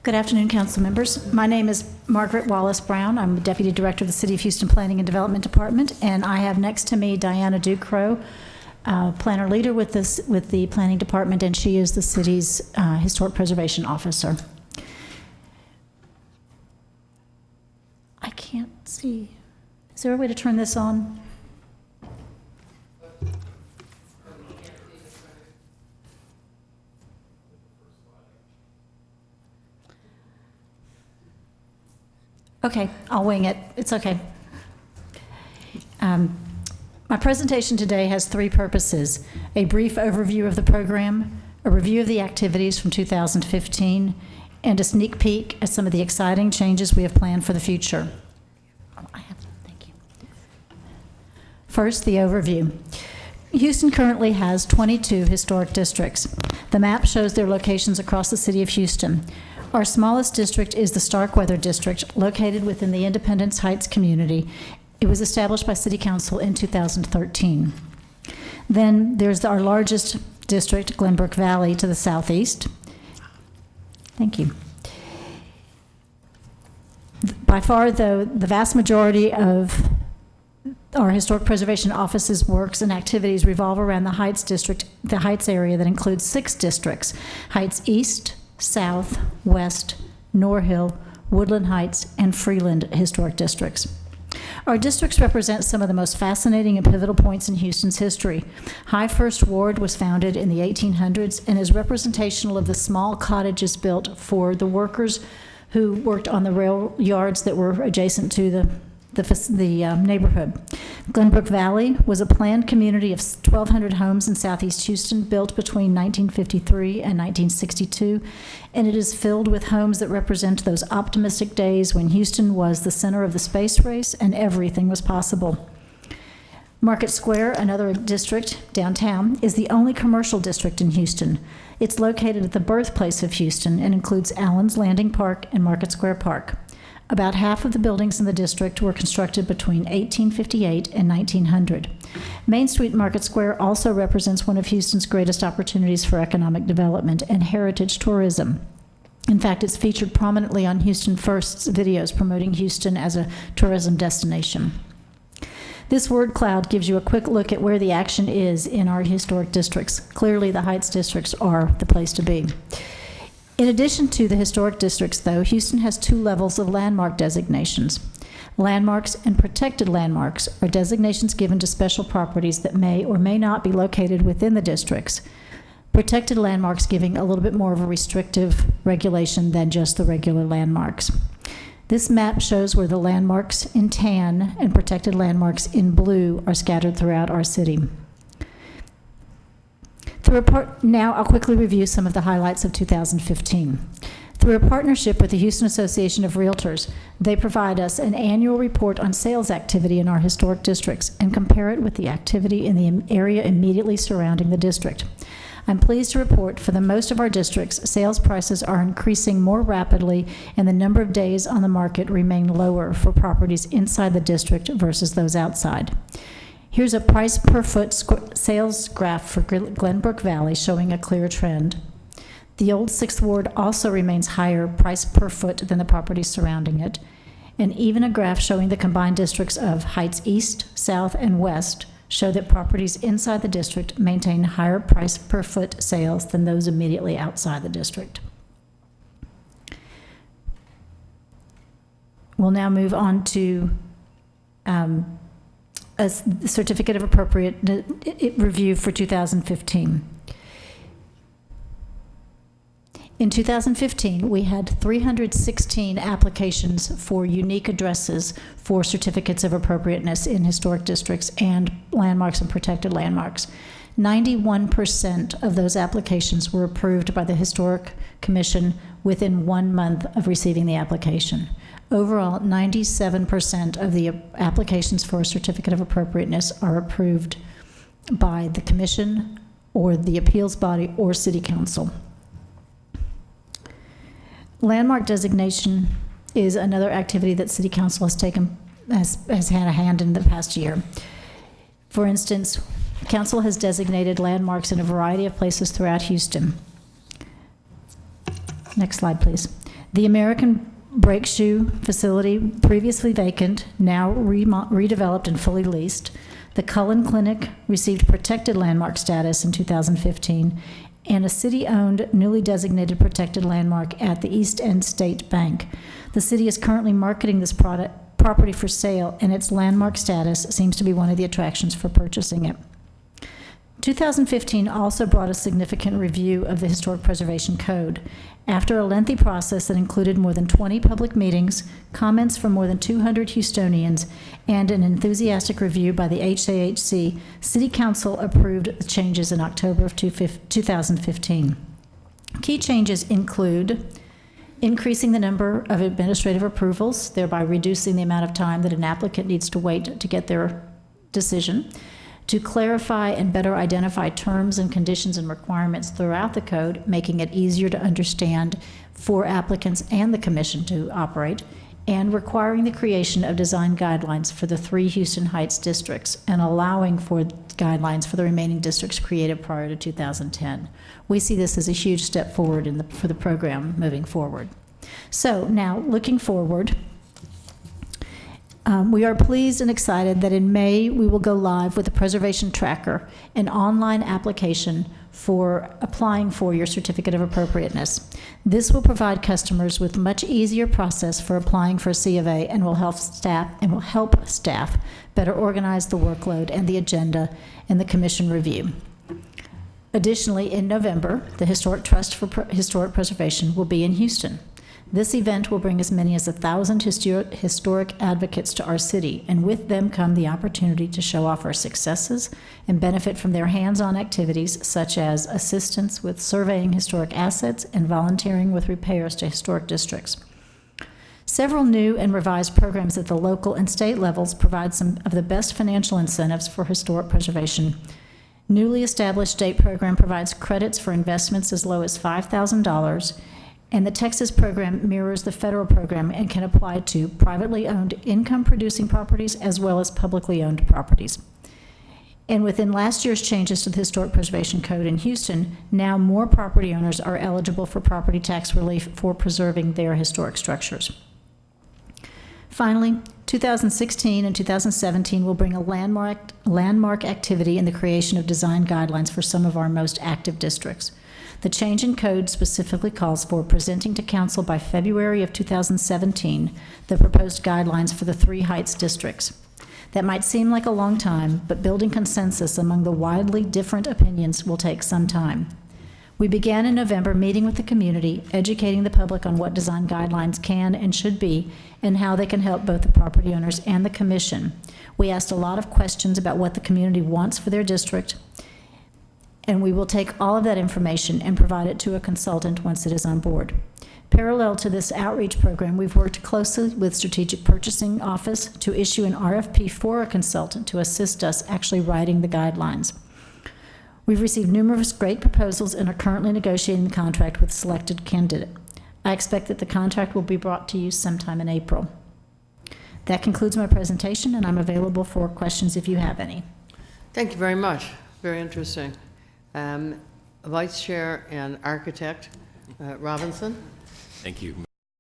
Good afternoon, council members. My name is Margaret Wallace Brown. I'm the Deputy Director of the City of Houston Planning and Development Department, and I have next to me Diana Ducrow, planner leader with the Planning Department, and she is the city's Historic Preservation Officer. I can't see. Is there a way to turn this on? Okay, I'll wing it. It's okay. My presentation today has three purposes: a brief overview of the program, a review of the activities from 2015, and a sneak peek at some of the exciting changes we have planned for the future. Thank you. First, the overview. Houston currently has 22 historic districts. The map shows their locations across the city of Houston. Our smallest district is the Starkweather District, located within the Independence Heights community. It was established by City Council in 2013. Then there's our largest district, Glenbrook Valley, to the southeast. Thank you. By far, though, the vast majority of our Historic Preservation Office's works and activities revolve around the Heights District, the Heights area that includes 6 districts: Heights East, South, West, Norhill, Woodland Heights, and Freeland historic districts. Our districts represent some of the most fascinating and pivotal points in Houston's history. High First Ward was founded in the 1800s and is representational of the small cottages built for the workers who worked on the rail yards that were adjacent to the neighborhood. Glenbrook Valley was a planned community of 1,200 homes in southeast Houston, built between 1953 and 1962, and it is filled with homes that represent those optimistic days when Houston was the center of the space race and everything was possible. Market Square, another district downtown, is the only commercial district in Houston. It's located at the birthplace of Houston and includes Allen's Landing Park and Market Square Park. About half of the buildings in the district were constructed between 1858 and 1900. Main Street Market Square also represents one of Houston's greatest opportunities for economic development and heritage tourism. In fact, it's featured prominently on Houston First's videos promoting Houston as a tourism destination. This word cloud gives you a quick look at where the action is in our historic districts. Clearly, the Heights districts are the place to be. In addition to the historic districts, though, Houston has 2 levels of landmark designations. Landmarks and protected landmarks are designations given to special properties that may or may not be located within the districts. Protected landmarks giving a little bit more of a restrictive regulation than just the regular landmarks. This map shows where the landmarks in tan and protected landmarks in blue are scattered throughout our city. Now I'll quickly review some of the highlights of 2015. Through a partnership with the Houston Association of Realtors, they provide us an annual report on sales activity in our historic districts and compare it with the activity in the area immediately surrounding the district. I'm pleased to report for the most of our districts, sales prices are increasing more rapidly and the number of days on the market remain lower for properties inside the district versus those outside. Here's a price per foot sales graph for Glenbrook Valley showing a clear trend. The old 6th Ward also remains higher price per foot than the properties surrounding it, and even a graph showing the combined districts of Heights East, South, and West show that properties inside the district maintain higher price per foot sales than those immediately outside the district. We'll now move on to a certificate of appropriate review for 2015. In 2015, we had 316 applications for unique addresses for certificates of appropriateness in historic districts and landmarks and protected landmarks. 91% of those applications were approved by the Historic Commission within 1 month of receiving the application. Overall, 97% of the applications for a certificate of appropriateness are approved by the Commission or the appeals body or City Council. Landmark designation is another activity that City Council has had a hand in the past year. For instance, Council has designated landmarks in a variety of places throughout Houston. Next slide, please. The American Brake Shoe facility, previously vacant, now redeveloped and fully leased. The Cullen Clinic received protected landmark status in 2015, and a city-owned, newly designated protected landmark at the East End State Bank. The city is currently marketing this property for sale, and its landmark status seems to be one of the attractions for purchasing it. 2015 also brought a significant review of the Historic Preservation Code. After a lengthy process that included more than 20 public meetings, comments from more than 200 Houstonians, and an enthusiastic review by the HAHC, City Council approved the changes in October of 2015. Key changes include increasing the number of administrative approvals, thereby reducing the amount of time that an applicant needs to wait to get their decision, to clarify and better identify terms and conditions and requirements throughout the code, making it easier to understand for applicants and the commission to operate, and requiring the creation of design guidelines for the 3 Houston Heights districts and allowing for guidelines for the remaining districts created prior to 2010. We see this as a huge step forward for the program moving forward. So now, looking forward, we are pleased and excited that in May we will go live with the Preservation Tracker, an online application for applying for your Certificate of Appropriateness. This will provide customers with a much easier process for applying for a C of A and will help staff better organize the workload and the agenda and the commission review. Additionally, in November, the Historic Trust for Historic Preservation will be in Houston. This event will bring as many as 1,000 historic advocates to our city, and with them come the opportunity to show off our successes and benefit from their hands-on activities such as assistance with surveying historic assets and volunteering with repairs to historic districts. Several new and revised programs at the local and state levels provide some of the best financial incentives for historic preservation. Newly established state program provides credits for investments as low as $5,000, and the Texas program mirrors the federal program and can apply to privately owned income-producing properties as well as publicly owned properties. And within last year's changes to the Historic Preservation Code in Houston, now more property owners are eligible for property tax relief for preserving their historic structures. Finally, 2016 and 2017 will bring a landmark activity in the creation of design guidelines for some of our most active districts. The change in code specifically calls for presenting to Council by February of 2017 the proposed guidelines for the 3 Heights districts. That might seem like a long time, but building consensus among the widely different opinions will take some time. We began in November meeting with the community, educating the public on what design guidelines can and should be, and how they can help both the property owners and the commission. We asked a lot of questions about what the community wants for their district, and we will take all of that information and provide it to a consultant once it is on board. Parallel to this outreach program, we've worked closely with Strategic Purchasing Office to issue an RFP for a consultant to assist us actually writing the guidelines. We've received numerous great proposals and are currently negotiating the contract with a selected candidate. I expect that the contract will be brought to you sometime in April. That concludes my presentation, and I'm available for questions if you have any. Thank you very much. Very interesting. Vice Chair and Architect Robinson. Thank you,